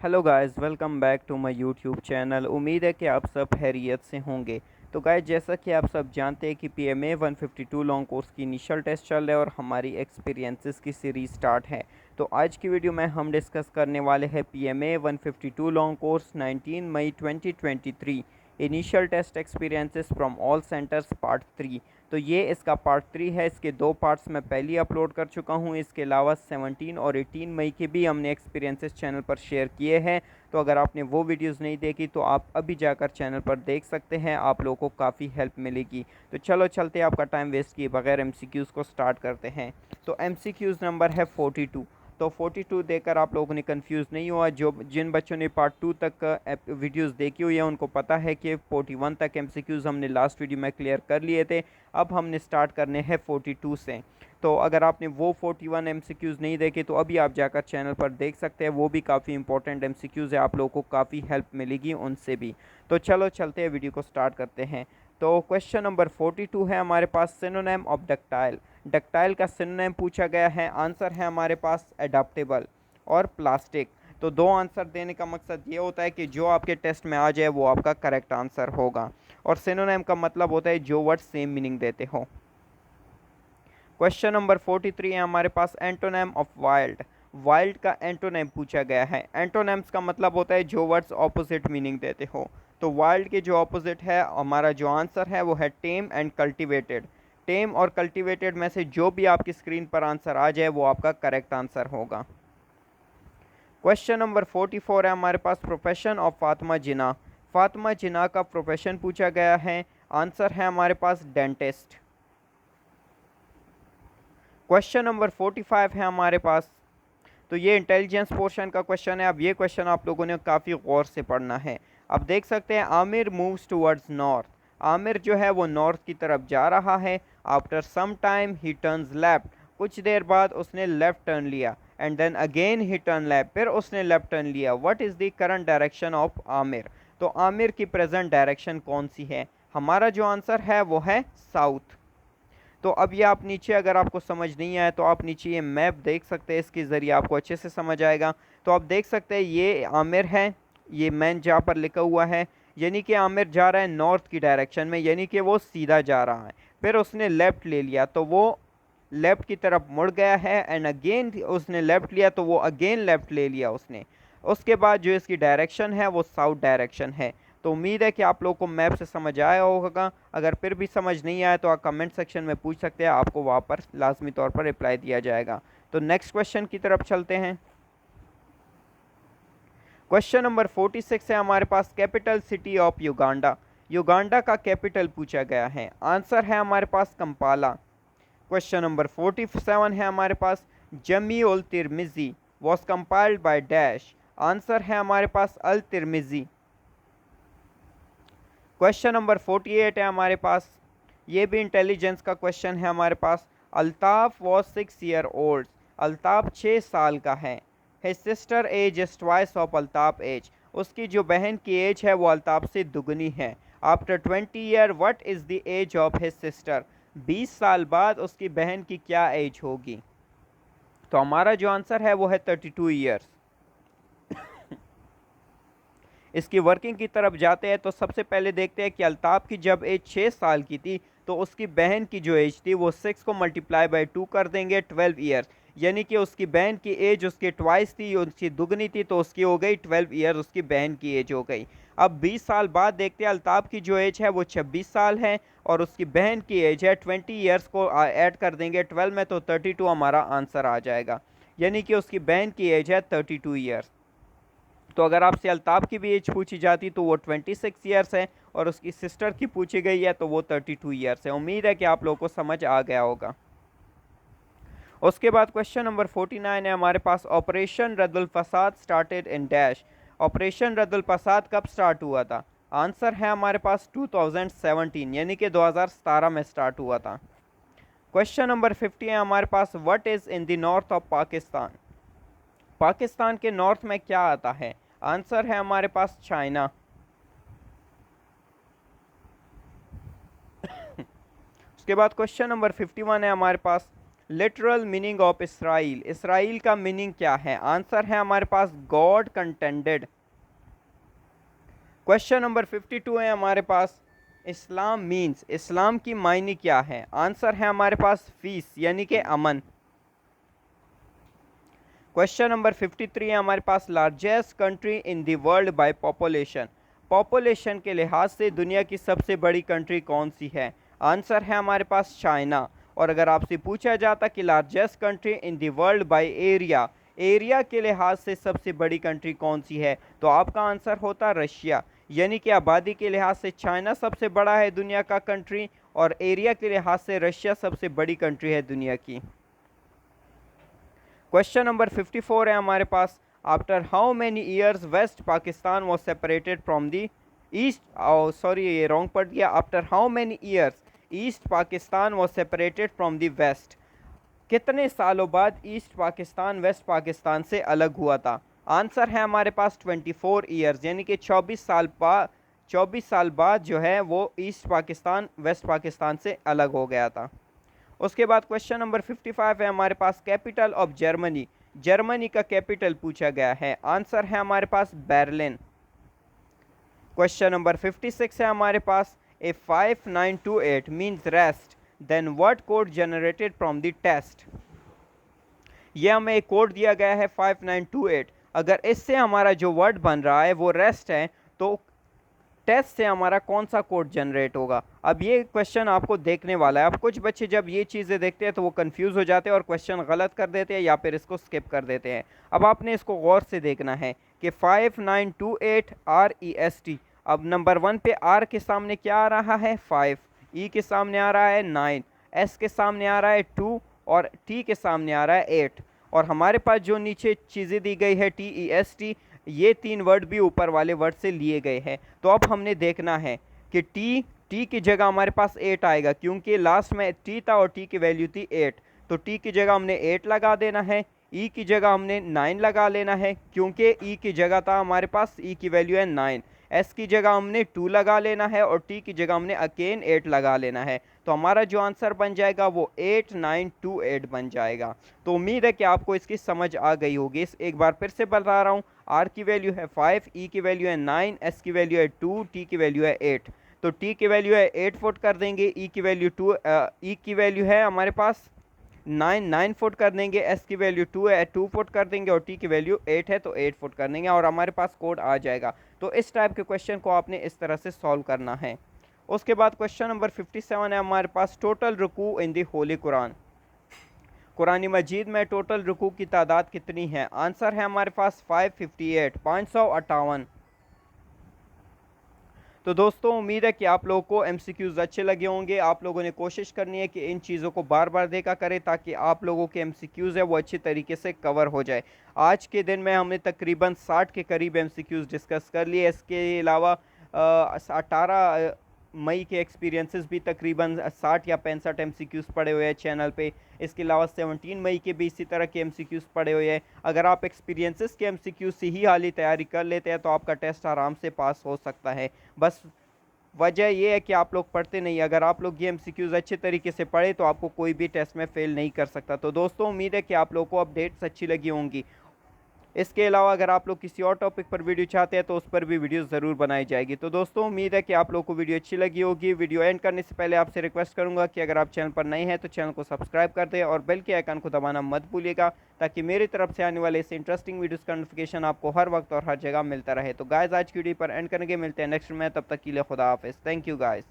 Hello guys, welcome back to my YouTube channel. उम्मीद है कि आप सब खैरियत से होंगे। तो गाइस, जैसा कि आप सब जानते हैं कि पीएमए 152 लॉन्ग कोर्स की इनिशियल टेस्ट चल रहा है और हमारी एक्सपीरियंसेस की सीरीज़ स्टार्ट है। तो आज की वीडियो में हम डिस्कस करने वाले हैं पीएमए 152 लॉन्ग कोर्स 19 मई 2023 initial test experiences from all centres part 3। तो ये इसका पार्ट 3 है। इसके दो पार्ट्स मैं पहले ही अपलोड कर चुका हूँ। इसके अलावा 17 और 18 मई के भी हमने एक्सपीरियंसेस चैनल पर शेयर किए हैं। तो अगर आपने वो वीडियोस नहीं देखी तो आप अभी जाकर चैनल पर देख सकते हैं, आप लोगों को काफ़ी हेल्प मिलेगी। तो चलो चलते आपका टाइम वेस्ट किए बगैर एमसीक्यूज़ को स्टार्ट करते हैं। तो एमसीक्यूज़ नंबर है 42। तो 42 देखकर आप लोगों ने कंफ्यूज नहीं हुआ। जो जिन बच्चों ने पार्ट 2 तक वीडियोस देखी हुई है उनको पता है कि 41 तक एमसीक्यूज़ हमने लास्ट वीडियो में क्लियर कर लिए थे। अब हमने स्टार्ट करने हैं 42 से। तो अगर आपने वो 41 एमसीक्यूज़ नहीं देखे तो अभी आप जाकर चैनल पर देख सकते हैं। वो भी काफ़ी इंपॉर्टेंट एमसीक्यूज़ है, आप लोगों को काफ़ी हेल्प मिलेगी उनसे भी। तो चलो चलते हैं, वीडियो को स्टार्ट करते हैं। तो क्वेश्चन नंबर 42 है हमारे पास, सिनोनिम ऑफ डक्टाइल। डक्टाइल का सिनोनिम पूछा गया है। आंसर है हमारे पास एडाप्टेबल और प्लास्टिक। तो दो आंसर देने का मकसद ये होता है कि जो आपके टेस्ट में आ जाए वो आपका करेक्ट आंसर होगा। और सिनोनिम का मतलब होता है जो वर्ड सेम मीनिंग देते हो। क्वेश्चन नंबर 43 है हमारे पास, एंटोनेम ऑफ वाइल्ड। वाइल्ड का एंटोनेम पूछा गया है। एंटोनेम्स का मतलब होता है जो वर्ड्स ऑपोजिट मीनिंग देते हो। तो वाइल्ड के जो ऑपोजिट है, हमारा जो आंसर है वो है टेम एंड कल्टिवेटेड। टेम और कल्टिवेटेड में से जो भी आपकी स्क्रीन पर आंसर आ जाए वो आपका करेक्ट आंसर होगा। क्वेश्चन नंबर 44 है हमारे पास, प्रोफेशन ऑफ फातिमा जिन्ना। फातिमा जिन्ना का प्रोफेशन पूछा गया है। आंसर है हमारे पास डेंटिस्ट। क्वेश्चन नंबर 45 है हमारे पास। तो ये इंटेलिजेंस पोर्शन का क्वेश्चन है। अब ये क्वेश्चन आप लोगों ने काफ़ी गौर से पढ़ना है। अब देख सकते हैं, Aamir moves towards north. Aamir जो है वो नॉर्थ की तरफ जा रहा है। आफ्टर सम टाइम ही टर्न्स लेफ्ट। कुछ देर बाद उसने लेफ्ट टर्न लिया। एंड देन अगेन ही टर्न लेफ्ट, फिर उसने लेफ्ट टर्न लिया। What is the current direction of Aamir. तो आमिर की प्रेजेंट डायरेक्शन कौन सी है? हमारा जो आंसर है वो है साउथ। तो अब ये आप नीचे, अगर आपको समझ नहीं आया तो आप नीचे ये मैप देख सकते हैं, इसके ज़रिए आपको अच्छे से समझ आएगा। तो आप देख सकते हैं ये आमिर है, ये मैन जहाँ पर लिखा हुआ है, यानी कि आमिर जा रहा है नॉर्थ की डायरेक्शन में, यानी कि वो सीधा जा रहा है। फिर उसने लेफ़्ट ले लिया तो वो लेफ़्ट की तरफ मुड़ गया है। एंड अगेन उसने लेफ़्ट लिया तो वो अगेन लेफ़्ट ले लिया उसने। उसके बाद जो इसकी डायरेक्शन है वो साउथ डायरेक्शन है। तो उम्मीद है कि आप लोगों को मैप से समझ आया होगा। अगर फिर भी समझ नहीं आया तो आप कमेंट सेक्शन में पूछ सकते हैं, आपको वहाँ पर लाजमी तौर पर रिप्लाई दिया जाएगा। तो नेक्स्ट क्वेश्चन की तरफ चलते हैं। क्वेश्चन नंबर 46 है हमारे पास, capital city of Uganda. Uganda का कैपिटल पूछा गया है। आंसर है हमारे पास कंपाला। क्वेश्चन नंबर 47 है हमारे पास, Jami ul Tirmidhi was compiled by dash. Answer है हमारे पास अल तिरमिजी। क्वेश्चन नंबर 48 है हमारे पास, ये भी इंटेलिजेंस का क्वेश्चन है हमारे पास। Altaf was 6 year old. Altaf 6 साल का है। His sister age is twice of Altaf age. उसकी जो बहन की एज है वो अल्ताफ़ से दुगनी है। After 20 year what is the age of his sister. 20 साल बाद उसकी बहन की क्या एज होगी? तो हमारा जो आंसर है वो है 32 ईयर्स। इसकी वर्किंग की तरफ जाते हैं तो सबसे पहले देखते हैं कि अल्ताफ़ की जब एज 6 साल की थी तो उसकी बहन की जो एज थी वो 6 को मल्टीप्लाई बाय 2 कर देंगे, 12 ईयर्स। यानी कि उसकी बहन की एज उसकी ट्वाइस थी, उसकी दुगनी थी, तो उसकी हो गई 12 ईयर, उसकी बहन की एज हो गई। अब 20 साल बाद देखते हैं, अल्ताफ़ की जो एज है वो 26 साल है और उसकी बहन की एज है 20 ईयर्स को ऐड कर देंगे 12 में तो 32 हमारा आंसर आ जाएगा। यानी कि उसकी बहन की एज है 32 ईयर्स। तो अगर आपसे अल्ताफ़ की भी एज पूछी जाती तो वो 26 ईयर्स है और उसकी सिस्टर की पूछी गई है तो वो 32 ईयर्स है। उम्मीद है कि आप लोगों को समझ आ गया होगा। उसके बाद क्वेश्चन नंबर 49 है हमारे पास, ऑपरेशन रद्दुल फसाद started in dash. Operation Raddul फसाद कब स्टार्ट हुआ था? आंसर है हमारे पास 2017, यानी कि 2017 में स्टार्ट हुआ था। क्वेश्चन नंबर 50 है हमारे पास, what is in the north of Pakistan. Pakistan के नॉर्थ में क्या आता है? आंसर है हमारे पास चाइना। उसके बाद क्वेश्चन नंबर 51 है हमारे पास, literal meaning of Israel, Israel का मीनिंग क्या है? आंसर है हमारे पास गॉड कंटेंडेड। क्वेश्चन नंबर 52 है हमारे पास, इस्लाम मीन्स, इस्लाम की मायने क्या है? आंसर है हमारे पास पीस यानी कि अमन। क्वेश्चन नंबर 53 है हमारे पास, largest country in the world by population, population के लिहाज से दुनिया की सबसे बड़ी कंट्री कौन सी है? आंसर है हमारे पास चाइना। और अगर आपसे पूछा जाता कि largest country in the world by area, area के लिहाज से सबसे बड़ी कंट्री कौन सी है, तो आपका आंसर होता रशिया। यानी कि आबादी के लिहाज से चाइना सबसे बड़ा है दुनिया का कंट्री, और एरिया के लिहाज से रशिया सबसे बड़ी कंट्री है दुनिया की। क्वेश्चन नंबर 54 है हमारे पास, after how many years west Pakistan was separated from the east, sorry ये रॉन्ग पढ़ गया, after how many years east Pakistan was separated from the west, कितने सालों बाद ईस्ट पाकिस्तान वेस्ट पाकिस्तान से अलग हुआ था? आंसर है हमारे पास 24 ईयर्स, यानी कि 24 साल बाद जो है वो ईस्ट पाकिस्तान वेस्ट पाकिस्तान से अलग हो गया था। उसके बाद क्वेश्चन नंबर 55 है हमारे पास, कैपिटल ऑफ जर्मनी, जर्मनी का कैपिटल पूछा गया है। आंसर है हमारे पास बर्लिन। क्वेश्चन नंबर 56 है हमारे पास, a 5928 means rest, then what code generated from the test, ये हमें एक कोड दिया गया है 5928, अगर इससे हमारा जो वर्ड बन रहा है वो रेस्ट है, तो टेस्ट से हमारा कौन सा कोड जनरेट होगा? अब ये क्वेश्चन आपको देखने वाला है। अब कुछ बच्चे जब ये चीज़ें देखते हैं तो वो कंफ्यूज हो जाते हैं और क्वेश्चन गलत कर देते हैं या फिर इसको स्किप कर देते हैं। अब आपने इसको गौर से देखना है कि 5928 REST, अब नंबर 1 पे R के सामने क्या आ रहा है 5, E के सामने आ रहा है 9, S के सामने आ रहा है 2 और T के सामने आ रहा है 8, और हमारे पास जो नीचे चीज़ें दी गई है TEST, ये 3 वर्ड भी ऊपर वाले वर्ड से लिए गए हैं। तो अब हमने देखना है कि टी की जगह हमारे पास 8 आएगा, क्योंकि लास्ट में टी था और टी की वैल्यू थी 8, तो टी की जगह हमने 8 लगा देना है। ई की जगह हमने 9 लगा लेना है, क्योंकि ई की जगह था हमारे पास, ई की वैल्यू है 9। एस की जगह हमने 2 लगा लेना है और टी की जगह हमने अगेन 8 लगा लेना है। तो हमारा जो आंसर बन जाएगा वो 8928 बन जाएगा। तो उम्मीद है कि आपको इसकी समझ आ गई होगी। एक बार फिर से बता रहा हूँ, आर की वैल्यू है 5, ई की वैल्यू है 9, एस की वैल्यू है 2, टी की वैल्यू है 8। तो टी की वैल्यू है 8 फुट कर देंगे, ई की वैल्यू 2, ई की वैल्यू है हमारे पास 9 फुट कर देंगे, एस की वैल्यू 2 है 2 फुट कर देंगे, और टी की वैल्यू 8 है तो 8 फुट कर देंगे, और हमारे पास कोड आ जाएगा। तो इस टाइप के क्वेश्चन को आपने इस तरह से सॉल्व करना है। उसके बाद क्वेश्चन नंबर 57 है हमारे पास, टोटल रुकू इन दी होली कुरान, कुरानी मजीद में टोटल रुकू की तादाद कितनी है? आंसर है हमारे पास 558, 558। तो दोस्तों उम्मीद है कि आप लोगों को एमसीक्यूज़ अच्छे लगे होंगे। आप लोगों ने कोशिश करनी है कि इन चीज़ों को बार बार देखा करें, ताकि आप लोगों के एमसीक्यूज़ है वो अच्छी तरीके से कवर हो जाए। आज के दिन में हमने तकरीबन 60 के करीब एमसीक्यूज़ डिस्कस कर लिए। इसके अलावा 18 मई के एक्सपीरियंसेस भी तकरीबन 60 या 65 एमसीक्यूज़ पड़े हुए हैं चैनल पे। इसके अलावा 17 मई के भी इसी तरह के एमसीक्यूज़ पड़े हुए हैं। अगर आप एक्सपीरियंसेस के एमसीक्यूज़ से ही हाली तैयारी कर लेते हैं तो आपका टेस्ट आराम से पास हो सकता है। बस वजह यह है कि आप लोग पढ़ते नहीं। अगर आप लोग ये एमसीक्यूज़ अच्छे तरीके से पढ़े तो आपको कोई भी टेस्ट में फ़ेल नहीं कर सकता। तो दोस्तों उम्मीद है कि आप लोगों को अपडेट्स अच्छी लगी होंगी। इसके अलावा अगर आप लोग किसी और टॉपिक पर वीडियो चाहते हैं तो उस पर भी वीडियो ज़रूर बनाई जाएगी। तो दोस्तों उम्मीद है कि आप लोगों को वीडियो अच्छी लगी होगी। वीडियो एंड करने से पहले आपसे रिक्वेस्ट करूंगा कि अगर आप चैनल पर नए हैं तो चैनल को सब्सक्राइब कर दें और बेल के आइकन को दबाना मत भूलिएगा, ताकि मेरी तरफ से आने वाले इस इंटरेस्टिंग वीडियोज़ का नोटिफिकेशन आपको हर वक्त और हर जगह मिलता रहे। तो गाइज़ आज की वीडियो पर एंड करेंगे, मिलते हैं नेक्स्ट में, तब तक के लिए खुदा हाफिज़। Thank you guys.